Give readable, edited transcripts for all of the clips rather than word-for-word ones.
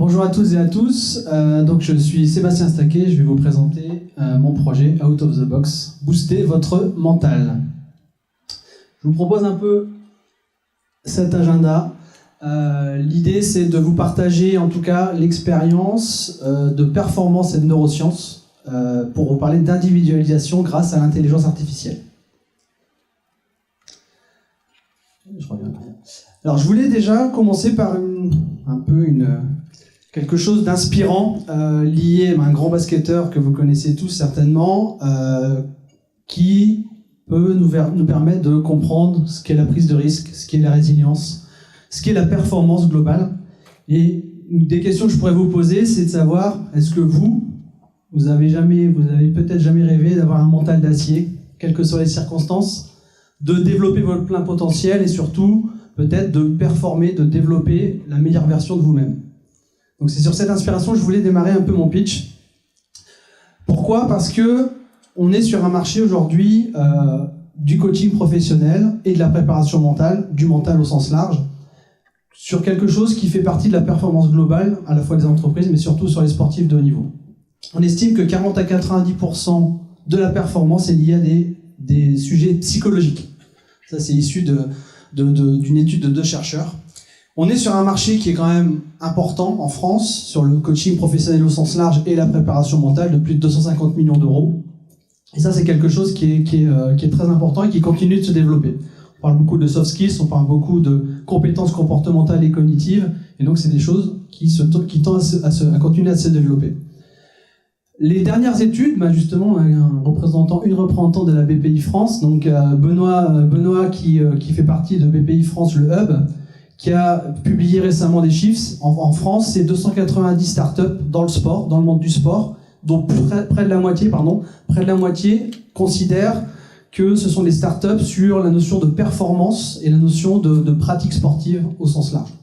Bonjour à toutes et à tous, donc je suis Sébastien Staquet, je vais vous présenter mon projet Out of the Box, booster votre mental. Je vous propose un peu cet agenda. L'idée c'est de vous partager en tout cas l'expérience de performance et de neurosciences pour vous parler d'individualisation grâce à l'intelligence artificielle. Je reviens derrière. Alors je voulais déjà commencer par quelque chose d'inspirant lié à un grand basketteur que vous connaissez tous certainement, qui peut nous permettre de comprendre ce qu'est la prise de risque, ce qu'est la résilience, ce qu'est la performance globale. Et une des questions que je pourrais vous poser, c'est de savoir, est-ce que vous avez peut-être jamais rêvé d'avoir un mental d'acier, quelles que soient les circonstances, de développer votre plein potentiel et surtout peut-être de performer, de développer la meilleure version de vous-même. Donc c'est sur cette inspiration que je voulais démarrer un peu mon pitch. Pourquoi ? Parce que on est sur un marché aujourd'hui du coaching professionnel et de la préparation mentale, du mental au sens large, sur quelque chose qui fait partie de la performance globale, à la fois des entreprises, mais surtout sur les sportifs de haut niveau. On estime que 40 à 90% de la performance est liée à des sujets psychologiques. Ça, c'est issu d'une étude de 2 chercheurs. On est sur un marché qui est quand même important en France, sur le coaching professionnel au sens large et la préparation mentale, de plus de 250 millions d'euros. Et ça, c'est quelque chose qui est très important et qui continue de se développer. On parle beaucoup de soft skills, on parle beaucoup de compétences comportementales et cognitives, et donc c'est des choses qui tendent à continuer à se développer. Les dernières études, justement, une représentante de la BPI France, donc Benoît qui fait partie de BPI France, le Hub, qui a publié récemment des chiffres. En France, c'est 290 startups dans le sport, dans le monde du sport, dont près de la moitié considèrent que ce sont des startups sur la notion de performance et la notion de pratique sportive au sens large.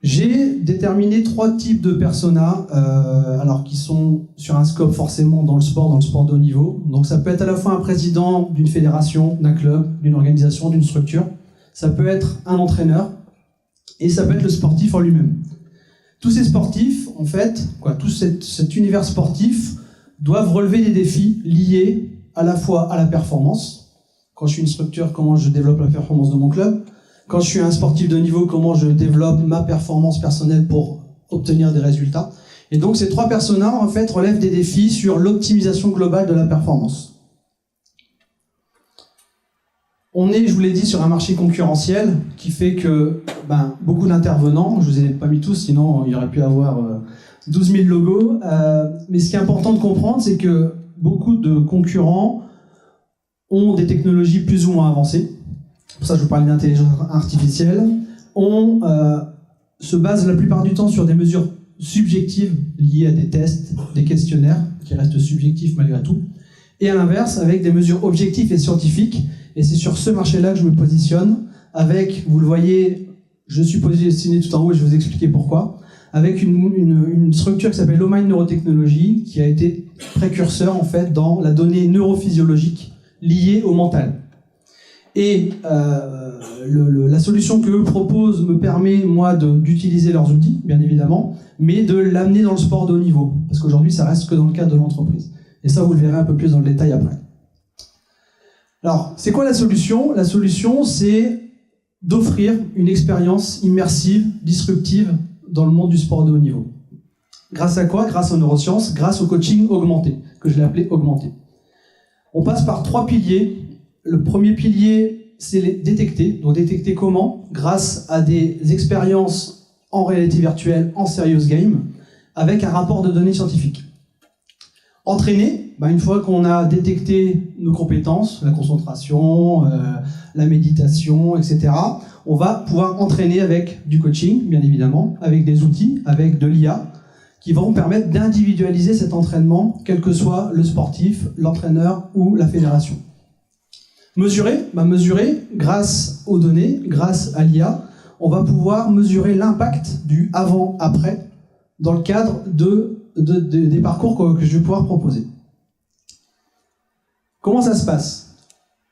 J'ai déterminé 3 types de personas, qui sont sur un scope forcément dans le sport de haut niveau. Donc ça peut être à la fois un président d'une fédération, d'un club, d'une organisation, d'une structure. Ça peut être un entraîneur et ça peut être le sportif en lui-même. Tous ces sportifs, en fait, tout cet univers sportif doivent relever des défis liés à la fois à la performance. Quand je suis une structure, comment je développe la performance de mon club ? Quand je suis un sportif de niveau, comment je développe ma performance personnelle pour obtenir des résultats. Et donc ces 3 personas, en fait, relèvent des défis sur l'optimisation globale de la performance. On est, je vous l'ai dit, sur un marché concurrentiel qui fait que beaucoup d'intervenants, je ne vous ai pas mis tous, sinon il y aurait pu avoir 12 000 logos, mais ce qui est important de comprendre, c'est que beaucoup de concurrents ont des technologies plus ou moins avancées. Pour ça, je vous parlais d'intelligence artificielle. On se base la plupart du temps sur des mesures subjectives liées à des tests, des questionnaires, qui restent subjectifs malgré tout. Et à l'inverse, avec des mesures objectives et scientifiques. Et c'est sur ce marché-là que je me positionne, avec, vous le voyez, je suis positionné tout en haut et je vais vous expliquer pourquoi, avec une structure qui s'appelle Omind Neurotechnology, qui a été précurseur en fait dans la donnée neurophysiologique liée au mental. Et la solution que eux proposent me permet, moi, d'utiliser leurs outils, bien évidemment, mais de l'amener dans le sport de haut niveau. Parce qu'aujourd'hui, ça reste que dans le cadre de l'entreprise. Et ça, vous le verrez un peu plus dans le détail après. Alors, c'est quoi la solution ? La solution, c'est d'offrir une expérience immersive, disruptive, dans le monde du sport de haut niveau. Grâce à quoi ? Grâce aux neurosciences, grâce au coaching augmenté, que je l'ai appelé augmenté. On passe par 3 piliers. Le premier pilier, c'est les détecter. Donc détecter comment ? Grâce à des expériences en réalité virtuelle, en serious game, avec un rapport de données scientifiques. Entraîner, une fois qu'on a détecté nos compétences, la concentration, la méditation, etc., on va pouvoir entraîner avec du coaching, bien évidemment, avec des outils, avec de l'IA, qui vont permettre d'individualiser cet entraînement, quel que soit le sportif, l'entraîneur ou la fédération. Mesurer, grâce aux données, grâce à l'IA, on va pouvoir mesurer l'impact du avant-après dans le cadre des parcours que je vais pouvoir proposer. Comment ça se passe ?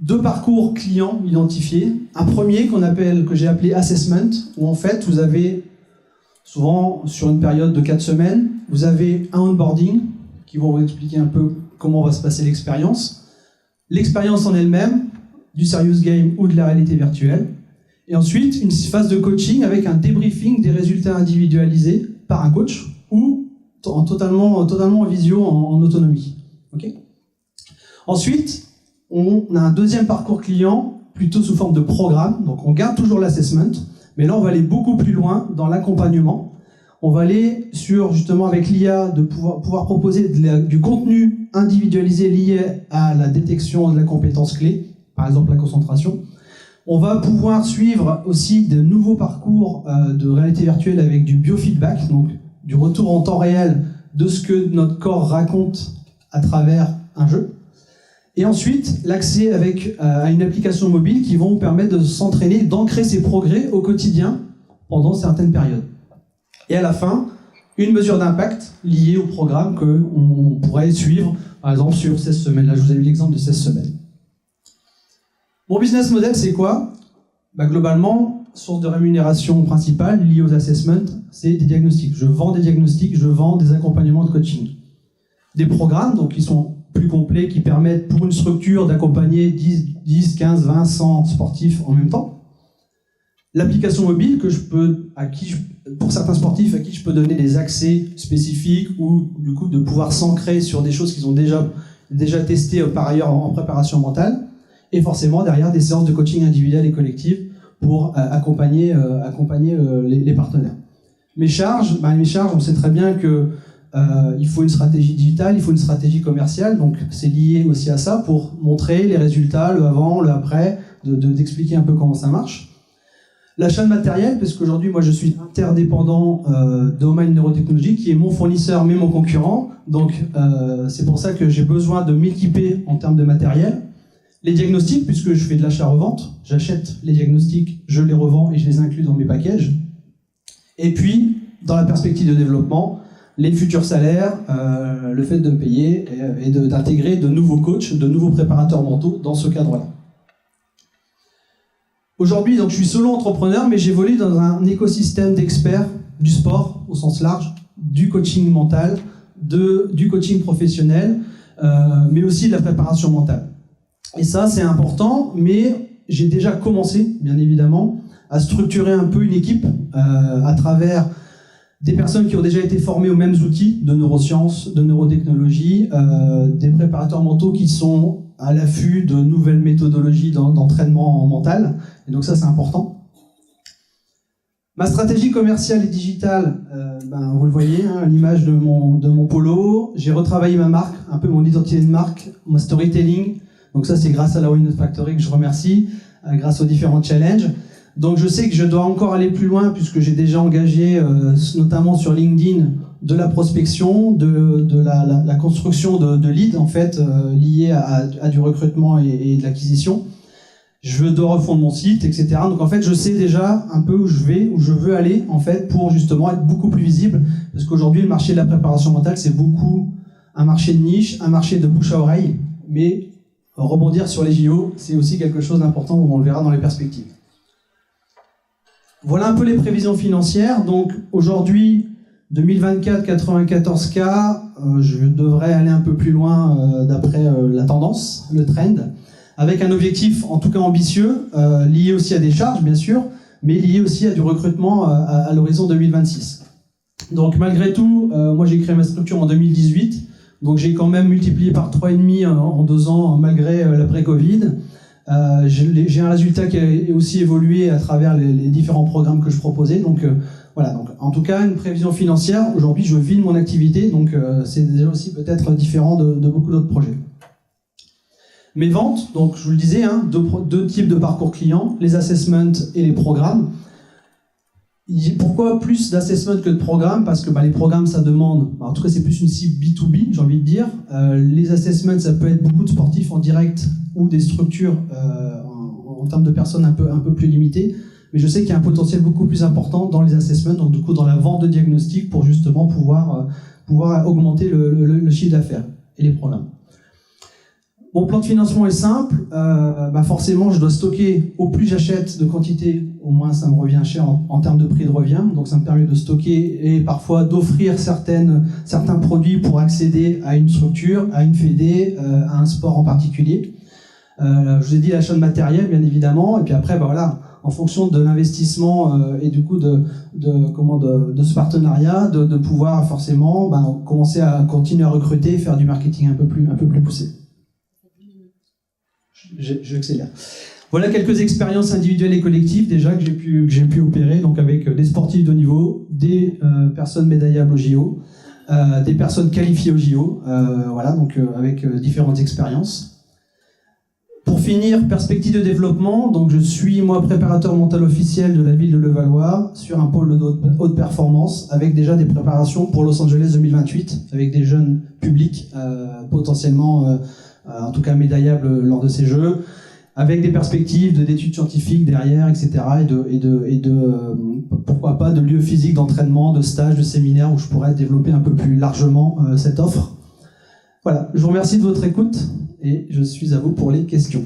2 parcours clients identifiés. Un premier que j'ai appelé assessment, où en fait vous avez souvent sur une période de 4 semaines, vous avez un onboarding qui vont vous expliquer un peu comment va se passer l'expérience en elle-même, du serious game ou de la réalité virtuelle. Et ensuite, une phase de coaching avec un débriefing des résultats individualisés par un coach ou totalement en visio, en autonomie. Okay. Ensuite, on a un deuxième parcours client, plutôt sous forme de programme. Donc on garde toujours l'assessment, mais là on va aller beaucoup plus loin dans l'accompagnement. On va aller sur, justement, avec l'IA, de pouvoir proposer du contenu individualisé lié à la détection de la compétence clé, par exemple la concentration. On va pouvoir suivre aussi de nouveaux parcours de réalité virtuelle avec du biofeedback, donc du retour en temps réel de ce que notre corps raconte à travers un jeu. Et ensuite, l'accès à une application mobile qui vont vous permettre de s'entraîner, d'ancrer ses progrès au quotidien pendant certaines périodes. Et à la fin, une mesure d'impact liée au programme qu'on pourrait suivre, par exemple, sur 16 semaines. Là, je vous ai mis l'exemple de 16 semaines. Mon business model, c'est quoi ? Globalement, source de rémunération principale liée aux assessments, c'est des diagnostics. Je vends des diagnostics, je vends des accompagnements de coaching. Des programmes, donc, qui sont plus complets, qui permettent pour une structure d'accompagner 10, 15, 20, 100 sportifs en même temps. L'application mobile pour certains sportifs à qui je peux donner des accès spécifiques ou du coup de pouvoir s'ancrer sur des choses qu'ils ont déjà testées par ailleurs en préparation mentale. Et forcément derrière des séances de coaching individuelles et collectives pour accompagner les partenaires. Mes charges, on sait très bien que il faut une stratégie digitale, il faut une stratégie commerciale, donc c'est lié aussi à ça pour montrer les résultats, le avant, le après, d'expliquer un peu comment ça marche. L'achat de matériel, parce qu'aujourd'hui, moi, je suis interdépendant d'Oman Neurotechnologie, qui est mon fournisseur, mais mon concurrent. Donc, c'est pour ça que j'ai besoin de m'équiper en termes de matériel. Les diagnostics, puisque je fais de l'achat-revente, j'achète les diagnostics, je les revends et je les inclus dans mes packages. Et puis, dans la perspective de développement, les futurs salaires, le fait de me payer et d'intégrer de nouveaux coachs, de nouveaux préparateurs mentaux dans ce cadre-là. Aujourd'hui, donc, je suis solo entrepreneur, mais j'évolue dans un écosystème d'experts du sport au sens large, du coaching mental, du coaching professionnel, mais aussi de la préparation mentale. Et ça, c'est important, mais j'ai déjà commencé, bien évidemment, à structurer un peu une équipe à travers des personnes qui ont déjà été formées aux mêmes outils de neurosciences, de neurotechnologie, des préparateurs mentaux qui sont à l'affût de nouvelles méthodologies d'entraînement mental. Et donc ça, c'est important. Ma stratégie commerciale et digitale, vous le voyez, hein, l'image de mon polo. J'ai retravaillé ma marque, un peu mon identité de marque, mon storytelling. Donc ça, c'est grâce à la Windows Factory que je remercie, grâce aux différents challenges. Donc je sais que je dois encore aller plus loin puisque j'ai déjà engagé, notamment sur LinkedIn, de la prospection, de la construction de leads en fait liés à du recrutement et de l'acquisition. Je dois refondre mon site, etc. Donc en fait, je sais déjà un peu où je veux aller en fait pour justement être beaucoup plus visible, parce qu'aujourd'hui le marché de la préparation mentale c'est beaucoup un marché de niche, un marché de bouche à oreille, mais rebondir sur les JO, c'est aussi quelque chose d'important, on le verra dans les perspectives. Voilà un peu les prévisions financières. Donc aujourd'hui, 2024, 94K, je devrais aller un peu plus loin d'après la tendance, le trend, avec un objectif en tout cas ambitieux, lié aussi à des charges bien sûr, mais lié aussi à du recrutement à l'horizon 2026. Donc malgré tout, moi j'ai créé ma structure en 2018, donc j'ai quand même multiplié par 3,5 en 2 ans malgré l'après-Covid. J'ai un résultat qui a aussi évolué à travers les différents programmes que je proposais. Donc voilà, donc, en tout cas une prévision financière. Aujourd'hui je vis de mon activité, donc c'est déjà aussi peut-être différent de beaucoup d'autres projets. Mes ventes, donc je vous le disais, hein, deux types de parcours clients, les assessments et les programmes. Pourquoi plus d'assessment que de programmes ? Parce que les programmes, ça demande, en tout cas c'est plus une cible B2B, j'ai envie de dire. Les assessments, ça peut être beaucoup de sportifs en direct ou des structures en termes de personnes un peu plus limitées. Mais je sais qu'il y a un potentiel beaucoup plus important dans les assessments, donc du coup dans la vente de diagnostics pour justement pouvoir augmenter le chiffre d'affaires et les programmes. Mon plan de financement est simple. Forcément, je dois stocker. Au plus j'achète de quantité, au moins ça me revient cher en termes de prix de revient. Donc ça me permet de stocker et parfois d'offrir certains produits pour accéder à une structure, à une fédé, à un sport en particulier. Je vous ai dit l'achat de matériel, bien évidemment. Et puis après, en fonction de l'investissement et du coup de ce partenariat, de pouvoir forcément commencer à continuer à recruter et faire du marketing un peu plus poussé. J'accélère. Voilà quelques expériences individuelles et collectives déjà que j'ai pu opérer, donc avec des sportifs de haut niveau, des personnes médaillables au JO, des personnes qualifiées au JO, avec différentes expériences. Pour finir, perspective de développement, donc je suis moi préparateur mental officiel de la ville de Levallois sur un pôle de haute performance avec déjà des préparations pour Los Angeles 2028 avec des jeunes publics potentiellement en tout cas médaillables lors de ces Jeux, avec des perspectives d'études scientifiques derrière, etc. et pourquoi pas de lieux physiques d'entraînement, de stages, de séminaires où je pourrais développer un peu plus largement cette offre. Voilà, je vous remercie de votre écoute et je suis à vous pour les questions.